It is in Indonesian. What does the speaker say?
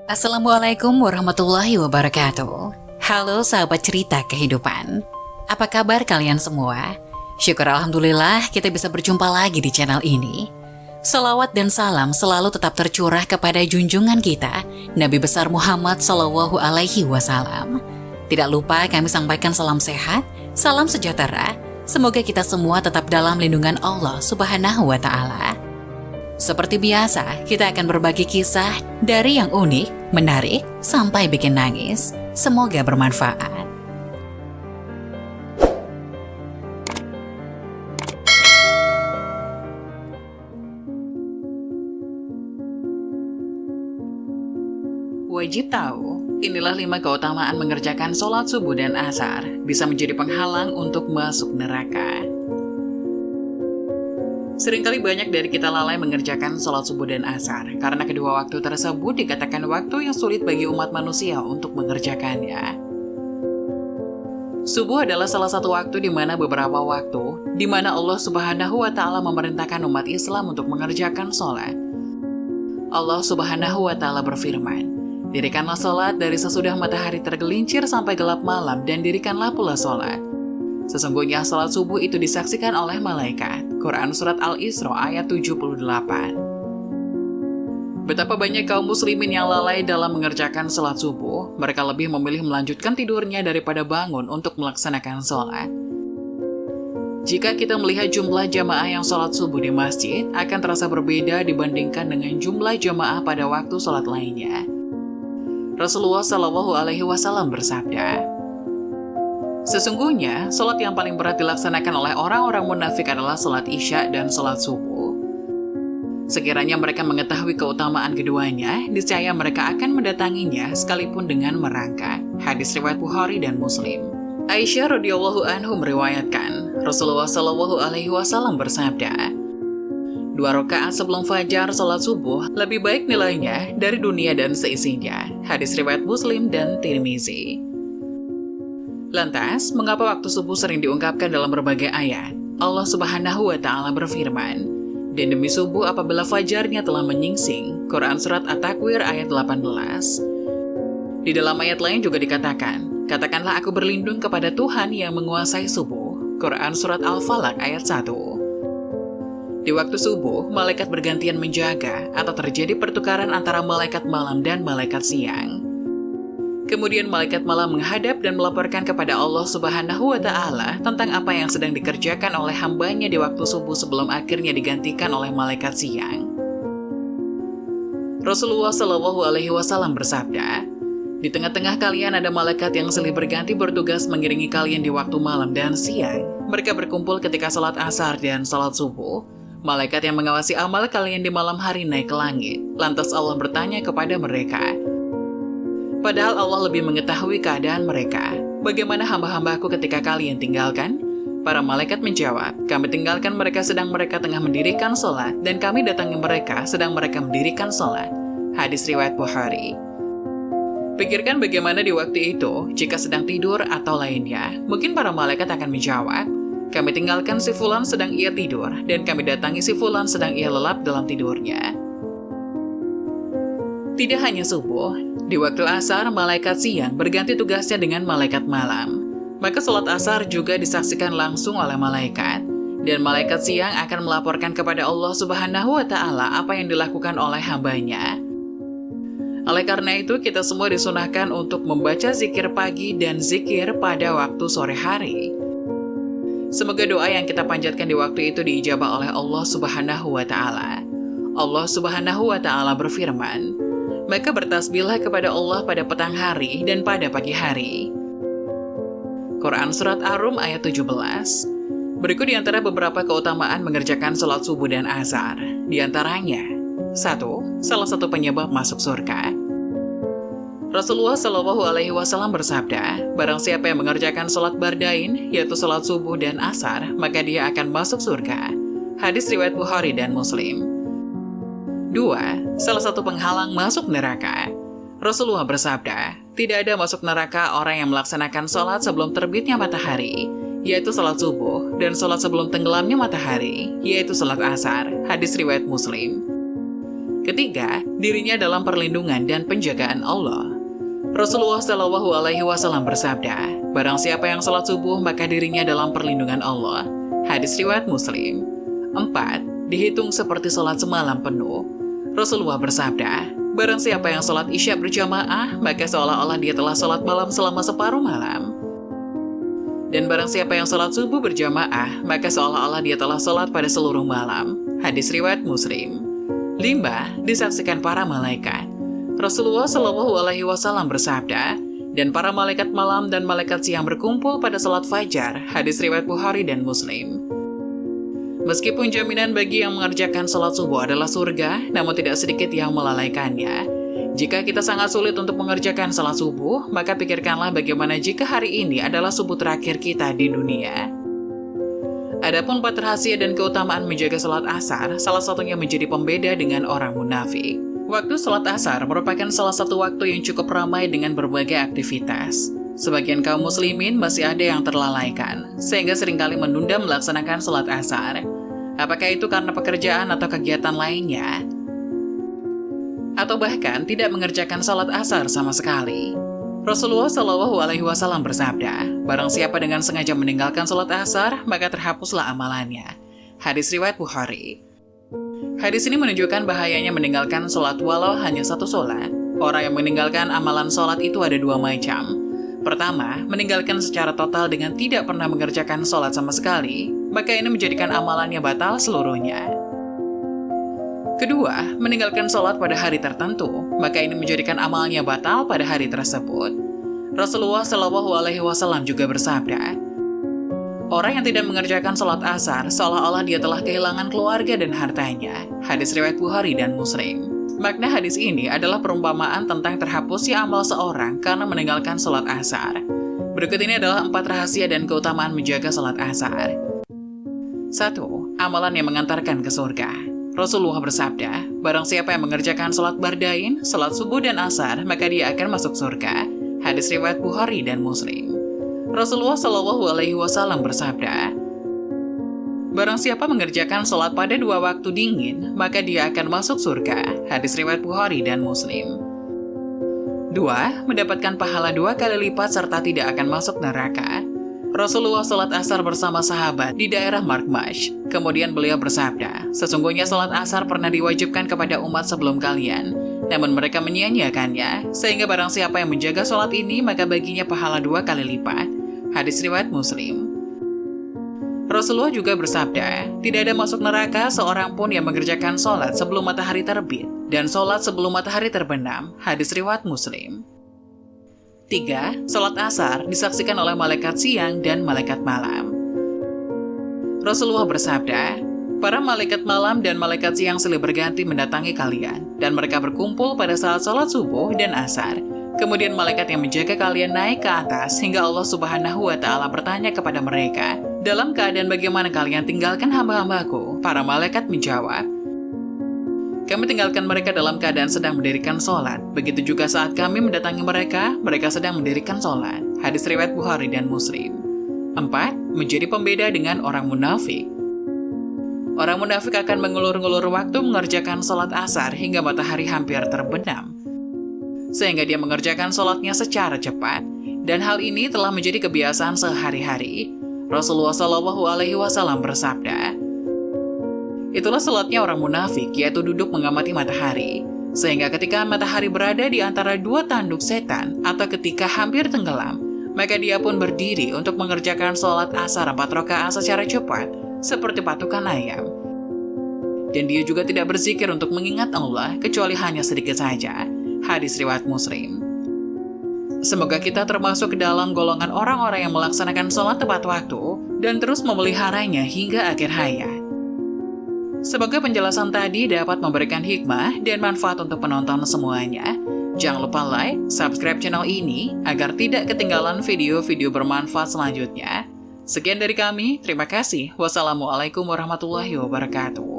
Assalamualaikum warahmatullahi wabarakatuh. Halo sahabat cerita kehidupan. Apa kabar kalian semua? Syukur alhamdulillah kita bisa berjumpa lagi di channel ini. Salawat dan salam selalu tetap tercurah kepada junjungan kita, Nabi besar Muhammad SAW. Tidak lupa kami sampaikan salam sehat, salam sejahtera. Semoga kita semua tetap dalam lindungan Allah Subhanahu wa Ta'ala. Seperti biasa, kita akan berbagi kisah dari yang unik, menarik, sampai bikin nangis. Semoga bermanfaat. Wajib tahu, inilah 5 keutamaan mengerjakan sholat subuh dan asar, bisa menjadi penghalang untuk masuk neraka. Seringkali banyak dari kita lalai mengerjakan sholat subuh dan asar, karena kedua waktu tersebut dikatakan waktu yang sulit bagi umat manusia untuk mengerjakannya. Subuh adalah salah satu waktu di mana beberapa waktu, di mana Allah Subhanahu wa Ta'ala memerintahkan umat Islam untuk mengerjakan sholat. Allah Subhanahu wa Ta'ala berfirman, "Dirikanlah sholat dari sesudah matahari tergelincir sampai gelap malam, dan dirikanlah pula sholat. Sesungguhnya salat subuh itu disaksikan oleh malaikat." Quran Surat Al-Isra ayat 78. Betapa banyak kaum muslimin yang lalai dalam mengerjakan salat subuh, mereka lebih memilih melanjutkan tidurnya daripada bangun untuk melaksanakan sholat. Jika kita melihat jumlah jamaah yang sholat subuh di masjid, akan terasa berbeda dibandingkan dengan jumlah jamaah pada waktu sholat lainnya. Rasulullah SAW bersabda, "Sesungguhnya, sholat yang paling berat dilaksanakan oleh orang-orang munafik adalah sholat isya dan sholat subuh. Sekiranya mereka mengetahui keutamaan keduanya, niscaya mereka akan mendatanginya sekalipun dengan merangkak." Hadis riwayat Bukhari dan Muslim. Aisyah radhiyallahu anhu meriwayatkan, Rasulullah SAW bersabda, "2 rakaat sebelum fajar sholat subuh lebih baik nilainya dari dunia dan seisinya." Hadis riwayat Muslim dan Tirmizi. Lantas, mengapa waktu subuh sering diungkapkan dalam berbagai ayat? Allah Subhanahu wa Ta'ala berfirman, "Dan demi subuh apabila fajarnya telah menyingsing." Quran Surat At-Takwir ayat 18. Di dalam ayat lain juga dikatakan, "Katakanlah aku berlindung kepada Tuhan yang menguasai subuh." Quran Surat Al-Falaq ayat 1. Di waktu subuh, malaikat bergantian menjaga atau terjadi pertukaran antara malaikat malam dan malaikat siang. Kemudian malaikat malam menghadap dan melaporkan kepada Allah Subhanahu wa Ta'ala tentang apa yang sedang dikerjakan oleh hambanya di waktu subuh sebelum akhirnya digantikan oleh malaikat siang. Rasulullah SAW bersabda, "Di tengah-tengah kalian ada malaikat yang silih berganti bertugas mengiringi kalian di waktu malam dan siang. Mereka berkumpul ketika salat asar dan salat subuh. Malaikat yang mengawasi amal kalian di malam hari naik ke langit. Lantas Allah bertanya kepada mereka, padahal Allah lebih mengetahui keadaan mereka, bagaimana hamba-hambaku ketika kalian tinggalkan?" Para malaikat menjawab, "Kami tinggalkan mereka sedang mereka tengah mendirikan sholat, dan kami datangi mereka sedang mereka mendirikan sholat." Hadis riwayat Bukhari. Pikirkan bagaimana di waktu itu, jika sedang tidur atau lainnya, mungkin para malaikat akan menjawab, "Kami tinggalkan si fulan sedang ia tidur, dan kami datangi si fulan sedang ia lelap dalam tidurnya." Tidak hanya subuh, di waktu asar, malaikat siang berganti tugasnya dengan malaikat malam. Maka sholat asar juga disaksikan langsung oleh malaikat, dan malaikat siang akan melaporkan kepada Allah Subhanahu wa Ta'ala apa yang dilakukan oleh hambanya. Oleh karena itu, kita semua disunahkan untuk membaca zikir pagi dan zikir pada waktu sore hari. Semoga doa yang kita panjatkan di waktu itu diijabah oleh Allah Subhanahu wa Ta'ala. Allah Subhanahu wa Ta'ala berfirman, "Maka bertasbihlah kepada Allah pada petang hari dan pada pagi hari." Quran Surat Ar-Rum ayat 17. Berikut di antara beberapa keutamaan mengerjakan sholat subuh dan asar. Di antaranya, 1. Salah satu penyebab masuk surga. Rasulullah SAW bersabda, "Barang siapa yang mengerjakan sholat bardain, yaitu sholat subuh dan asar, maka dia akan masuk surga." Hadis riwayat Bukhari dan Muslim. 2. Salah satu penghalang masuk neraka. Rasulullah bersabda, "Tidak ada masuk neraka orang yang melaksanakan sholat sebelum terbitnya matahari, yaitu sholat subuh, dan sholat sebelum tenggelamnya matahari, yaitu sholat asar." Hadis riwayat Muslim. Ketiga, dirinya dalam perlindungan dan penjagaan Allah. Rasulullah Shallallahu Alaihi Wasallam bersabda, barang siapa yang sholat subuh maka dirinya dalam perlindungan Allah. Hadis riwayat Muslim. 4. Dihitung seperti sholat semalam penuh. Rasulullah bersabda, barang siapa yang sholat isya berjamaah, maka seolah-olah dia telah sholat malam selama separuh malam. Dan barang siapa yang sholat subuh berjamaah, maka seolah-olah dia telah sholat pada seluruh malam. Hadis riwayat Muslim. 5. Disaksikan para malaikat. Rasulullah Shallallahu Alaihi Wasallam bersabda, dan para malaikat malam dan malaikat siang berkumpul pada sholat fajar. Hadis riwayat Bukhari dan Muslim. Meskipun jaminan bagi yang mengerjakan sholat subuh adalah surga, namun tidak sedikit yang melalaikannya. Jika kita sangat sulit untuk mengerjakan sholat subuh, maka pikirkanlah bagaimana jika hari ini adalah subuh terakhir kita di dunia. Adapun 4 rahasia dan keutamaan menjaga sholat asar, salah satunya menjadi pembeda dengan orang munafik. Waktu sholat asar merupakan salah satu waktu yang cukup ramai dengan berbagai aktivitas. Sebagian kaum muslimin masih ada yang terlalaikan, sehingga seringkali menunda melaksanakan sholat asar. Apakah itu karena pekerjaan atau kegiatan lainnya? Atau bahkan tidak mengerjakan sholat asar sama sekali? Rasulullah Shallallahu Alaihi Wasallam bersabda, barang siapa dengan sengaja meninggalkan sholat asar, maka terhapuslah amalannya. Hadis riwayat Bukhari. Hadis ini menunjukkan bahayanya meninggalkan sholat walau hanya satu sholat. Orang yang meninggalkan amalan sholat itu ada 2 macam. Pertama, meninggalkan secara total dengan tidak pernah mengerjakan sholat sama sekali, maka ini menjadikan amalannya batal seluruhnya. Kedua, meninggalkan sholat pada hari tertentu, maka ini menjadikan amalnya batal pada hari tersebut. Rasulullah Shallallahu Alaihi Wasallam juga bersabda, orang yang tidak mengerjakan sholat asar, seolah-olah dia telah kehilangan keluarga dan hartanya. Hadis riwayat Bukhari dan Muslim. Makna hadis ini adalah perumpamaan tentang terhapusnya amal seorang karena meninggalkan sholat asar. Berikut ini adalah 4 rahasia dan keutamaan menjaga sholat asar. 1. Amalan yang mengantarkan ke surga. Rasulullah bersabda, barang siapa yang mengerjakan sholat bardain, sholat subuh dan asar, maka dia akan masuk surga. Hadis riwayat Bukhari dan Muslim. Rasulullah Shallallahu Alaihi Wasallam bersabda, barang siapa mengerjakan sholat pada 2 waktu dingin, maka dia akan masuk surga. Hadis riwayat Bukhari dan Muslim. 2. Mendapatkan pahala 2 kali lipat serta tidak akan masuk neraka. Rasulullah sholat asar bersama sahabat di daerah Markmash. Kemudian beliau bersabda, sesungguhnya sholat asar pernah diwajibkan kepada umat sebelum kalian, namun mereka menyia-nyiakannya, sehingga barang siapa yang menjaga sholat ini, maka baginya pahala 2 kali lipat. Hadis riwayat Muslim. Rasulullah juga bersabda, tidak ada masuk neraka seorang pun yang mengerjakan sholat sebelum matahari terbit dan sholat sebelum matahari terbenam. Hadis riwayat Muslim. 3. Sholat asar disaksikan oleh malaikat siang dan malaikat malam. Rasulullah bersabda, para malaikat malam dan malaikat siang silih berganti mendatangi kalian, dan mereka berkumpul pada saat sholat subuh dan asar. Kemudian malaikat yang menjaga kalian naik ke atas hingga Allah Subhanahu wa Ta'ala bertanya kepada mereka, dalam keadaan bagaimana kalian tinggalkan hamba-hambaku? Para malaikat menjawab, kami tinggalkan mereka dalam keadaan sedang mendirikan sholat. Begitu juga saat kami mendatangi mereka, mereka sedang mendirikan sholat. Hadis riwayat Bukhari dan Muslim. 4. Menjadi pembeda dengan orang munafik. Orang munafik akan mengulur-ngulur waktu mengerjakan sholat asar hingga matahari hampir terbenam, sehingga dia mengerjakan sholatnya secara cepat, dan hal ini telah menjadi kebiasaan sehari-hari. Rasulullah Shallallahu Alaihi Wasallam bersabda, itulah sholatnya orang munafik, yaitu duduk mengamati matahari, sehingga ketika matahari berada di antara 2 tanduk setan, atau ketika hampir tenggelam, maka dia pun berdiri untuk mengerjakan sholat asar 4 rakaat secara cepat, seperti patukan ayam. Dan dia juga tidak berzikir untuk mengingat Allah, kecuali hanya sedikit saja. Hadis riwayat Muslim. Semoga kita termasuk ke dalam golongan orang-orang yang melaksanakan sholat tepat waktu dan terus memeliharanya hingga akhir hayat. Semoga penjelasan tadi dapat memberikan hikmah dan manfaat untuk penonton semuanya. Jangan lupa like, subscribe channel ini agar tidak ketinggalan video-video bermanfaat selanjutnya. Sekian dari kami, terima kasih. Wassalamualaikum warahmatullahi wabarakatuh.